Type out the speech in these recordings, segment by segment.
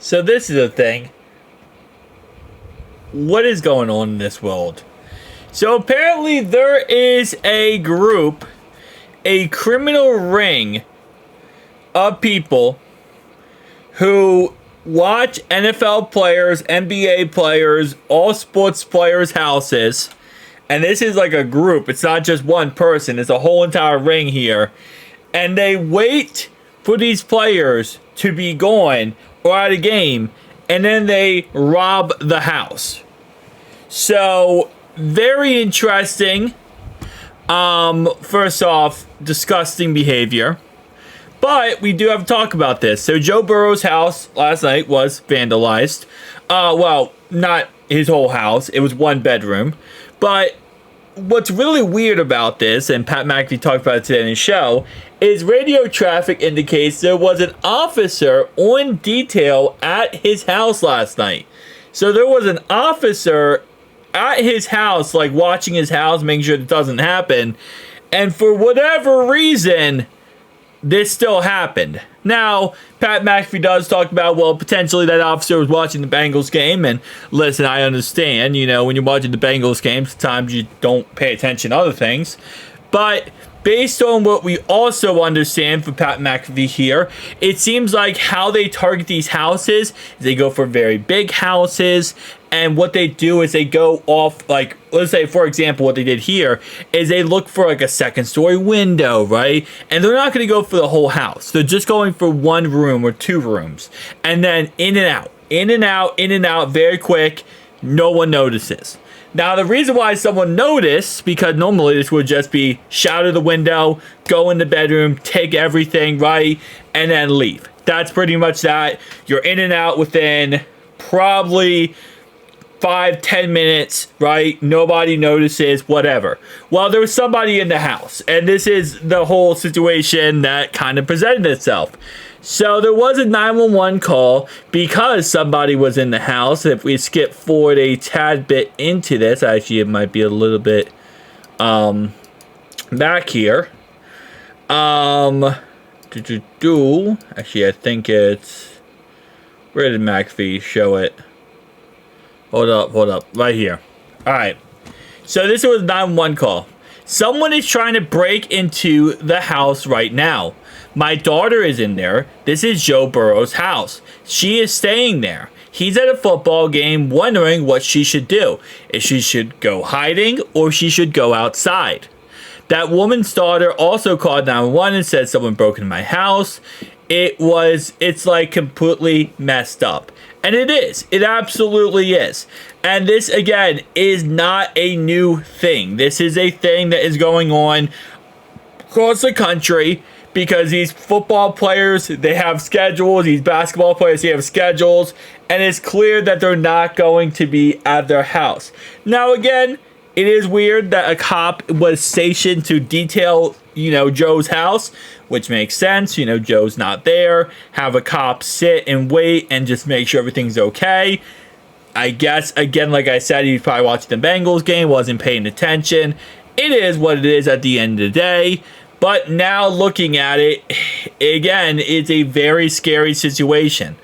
So this is the thing. What is going on in this world? So apparently there is a group, a criminal ring of people who watch NFL players, NBA players, all sports players' houses. And this is like a group. It's not just one person. It's a whole entire ring here. And they wait for these players to be gone or at a game. And then they rob the house. So, very interesting. First off, disgusting behavior. But we do have to talk about this. So Joe Burrow's house last night was vandalized. Well, not his whole house. It was one bedroom. But what's really weird about this, and Pat McAfee talked about it today in his show, is radio traffic indicates there was an officer on detail at his house last night. So there was an officer at his house, like watching his house, making sure it doesn't happen. And for whatever reason, this still happened. Now, Pat McAfee does talk about, well, potentially that officer was watching the Bengals game. And listen, I understand, when you're watching the Bengals game, sometimes you don't pay attention to other things. But based on what we also understand from Pat McAfee here, it seems like how they target these houses is they go for very big houses. And what they do is they go off, like, let's say, for example, what they did here is they look for like a second story window, right? And they're not going to go for the whole house. They're just going for one room or two rooms. And then in and out, in and out, in and out, very quick. No one notices. Now, the reason why someone noticed, because normally this would just be shout out the window, go in the bedroom, take everything, right? And then leave. That's pretty much that. You're in and out within probably 5-10 minutes, right? Nobody notices, whatever. Well, there was somebody in the house, and this is the whole situation that kind of presented itself. So there was a 911 call because somebody was in the house. If we skip forward a tad bit into this, actually it might be a little bit back here. Actually, I think it's, where did McAfee show it? Hold up. Right here. Alright. So this was a 911 call. Someone is trying to break into the house right now. My daughter is in there. This is Joe Burrow's house. She is staying there. He's at a football game wondering what she should do. If she should go hiding or she should go outside. That woman's daughter also called 911 and said someone broke into my house. It's like completely messed up. And it is. It absolutely is. And this, again, is not a new thing. This is a thing that is going on across the country because these football players, they have schedules. These basketball players, they have schedules. And it's clear that they're not going to be at their house. Now, again, it is weird that a cop was stationed to detail, Joe's house, which makes sense. Joe's not there. Have a cop sit and wait and just make sure everything's okay. I guess, again, like I said, he's probably watching the Bengals game, wasn't paying attention. It is what it is at the end of the day. But now looking at it, again, it's a very scary situation.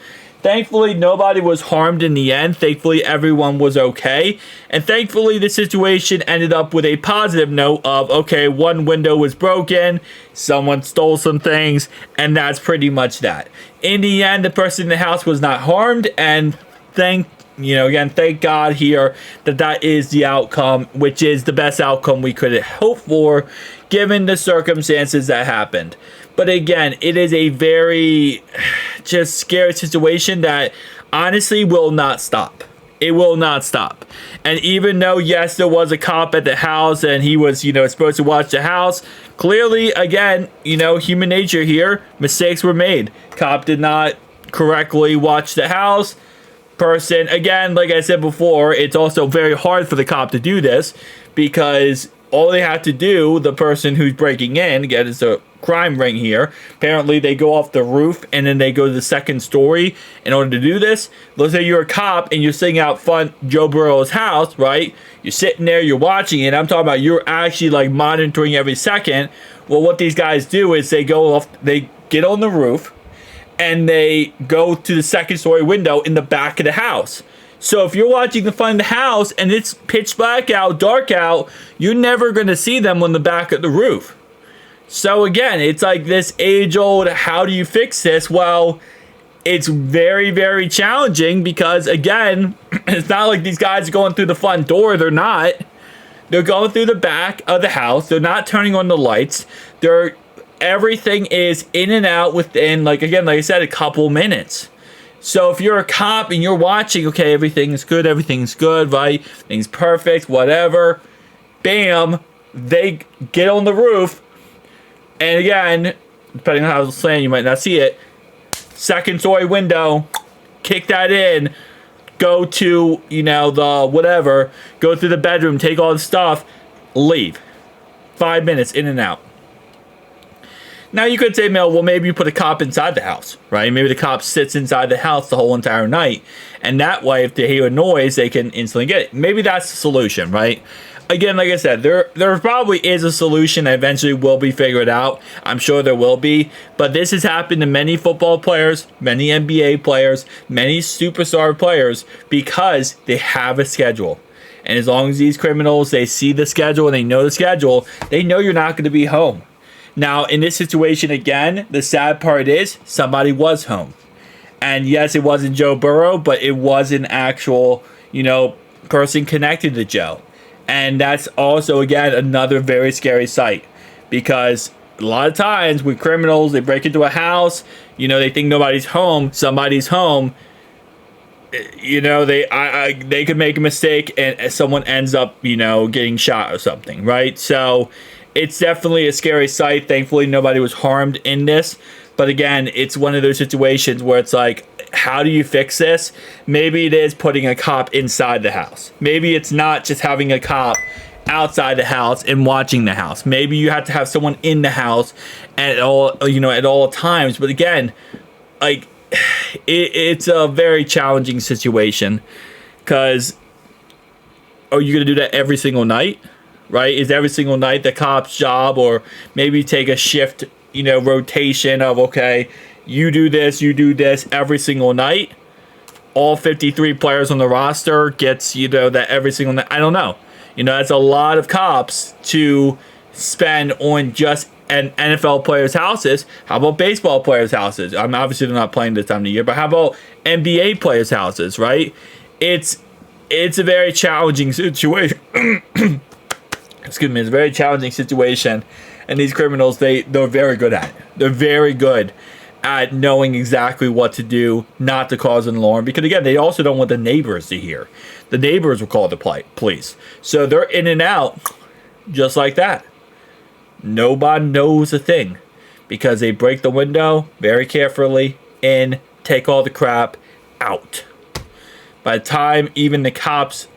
Thankfully, nobody was harmed in the end. Thankfully, everyone was okay. And thankfully, the situation ended up with a positive note of, okay, one window was broken, someone stole some things, and that's pretty much that. In the end, the person in the house was not harmed, and thank God here that is the outcome, which is the best outcome we could hope for, given the circumstances that happened. But again, it is a very just scary situation that honestly will not stop. It will not stop. And even though, yes, there was a cop at the house and he was, supposed to watch the house, clearly, again, human nature here, mistakes were made. Cop did not correctly watch the house. Person, again, like I said before, it's also very hard for the cop to do this because all they have to do, the person who's breaking in, again, it's a crime ring here. Apparently, they go off the roof and then they go to the second story in order to do this. Let's say you're a cop and you're sitting out front Joe Burrow's house, right? You're sitting there, you're watching it. I'm talking about you're actually like monitoring every second. Well, what these guys do is they get on the roof and they go to the second story window in the back of the house. So if you're watching the front of the house and it's pitch black out, dark out, you're never going to see them on the back of the roof. So again, it's like this age-old, how do you fix this? Well, it's very, very challenging because, again, it's not like these guys are going through the front door. They're not. They're going through the back of the house. They're not turning on the lights. Everything is in and out within, like I said, a couple minutes. So if you're a cop and you're watching, okay, everything's good, right? Everything's perfect, whatever. Bam, they get on the roof. And again, depending on how it's slanted, you might not see it. Second story window, kick that in, go to, the whatever, go through the bedroom, take all the stuff, leave. 5 minutes, in and out. Now you could say, well, maybe you put a cop inside the house, right? Maybe the cop sits inside the house the whole entire night. And that way, if they hear a noise, they can instantly get it. Maybe that's the solution, right? Again, like I said, there probably is a solution that eventually will be figured out. I'm sure there will be. But this has happened to many football players, many NBA players, many superstar players because they have a schedule. And as long as these criminals, they see the schedule and they know the schedule, they know you're not going to be home. Now, in this situation, again, the sad part is somebody was home. And yes, it wasn't Joe Burrow, but it was an actual, person connected to Joe. And that's also, again, another very scary sight. Because a lot of times with criminals, they break into a house, they think nobody's home, somebody's home. They could make a mistake and someone ends up, getting shot or something, right? So it's definitely a scary sight. Thankfully, nobody was harmed in this. But again, it's one of those situations where it's like, how do you fix this? Maybe it is putting a cop inside the house. Maybe it's not just having a cop outside the house and watching the house. Maybe you have to have someone in the house at all times. But again, like, it's a very challenging situation because are you going to do that every single night? Right? Is every single night the cop's job, or maybe take a shift, rotation of, okay, you do this every single night. All 53 players on the roster gets, that every single night. I don't know. That's a lot of cops to spend on just an NFL players' houses. How about baseball players' houses? Obviously they're not playing this time of the year, but how about NBA players' houses, right? It's a very challenging situation. Excuse me, it's a very challenging situation. And these criminals, they're very good at it. They're very good at knowing exactly what to do, not to cause an alarm. Because again, they also don't want the neighbors to hear. The neighbors will call the police. So they're in and out just like that. Nobody knows a thing. Because they break the window very carefully in, take all the crap out. By the time even the cops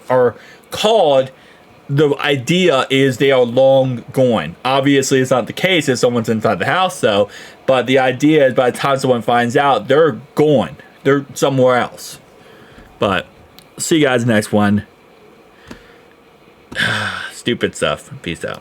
are called, the idea is they are long gone. Obviously, it's not the case if someone's inside the house, though. But the idea is by the time someone finds out, they're gone. They're somewhere else. But see you guys next one. Stupid stuff. Peace out.